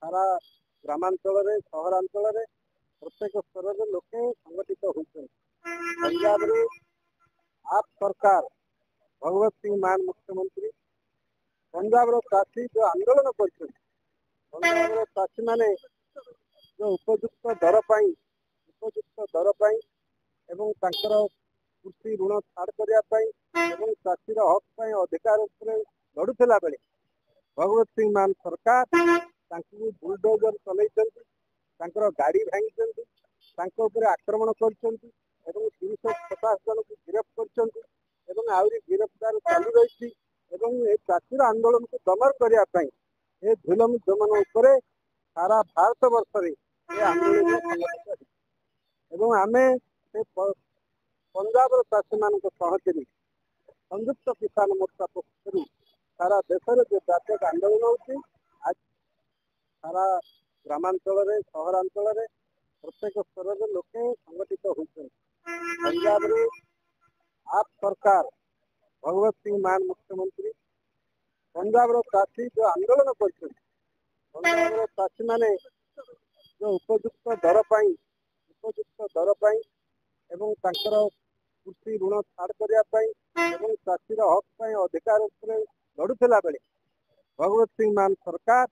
सारा ग्रामांचल सहरांचल प्रत्येक स्तर लोके संगठित होती। पंजाब आप सरकार भगवत सिंह मान मुख्यमंत्री पंजाब चाषी जो आंदोलन कर पंजाब चाषी माने जो उपयुक्त दर एवं कृषि ऋण छाड़ करने चाषीर हक अधिकार लड़ुला बेले भगवत सिंह मान सरकार बुलडोजर चल गाड़ी भांगी आक्रमण कर 350 जन को गिरफ्त कर गिरफ्तार चालू रही चाषीर आंदोलन को दमन करने झुलम दमन सारा भारत वर्ष आंदोलन आमे पंजाब चाषी मान सहचरी संयुक्त किसान मोर्चा पक्ष सारा देश में जो व्यापक आंदोलन होती आज सारा ग्रामांचल सहरांचल प्रत्येक स्तर लोके संगठित होती। पंजाब आप सरकार भगवत सिंह मान मुख्यमंत्री पंजाब चाषी जो आंदोलन कर पंजाब चाषी माने जो उपयुक्त दर एवं कृषि ऋण छाड़ करने चाषीर हक अधिकार लड़ुला बेले भगवत सिंह मान सरकार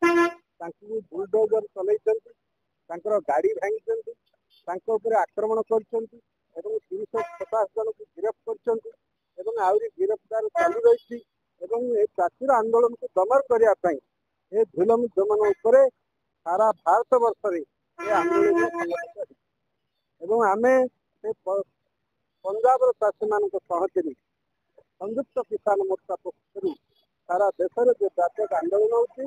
बुलडोजर चल गाड़ी भांगी आक्रमण कर 350 जन को गिरफ्त कर गिरफ्तार चालू रही चाषीर आंदोलन को दमन करने झुलम दमन सारा भारत वर्ष आंदोलन आमे पंजाब चाषी मान सहचरी संयुक्त किसान मोर्चा पक्ष सारा देश में जो व्यापक आंदोलन होती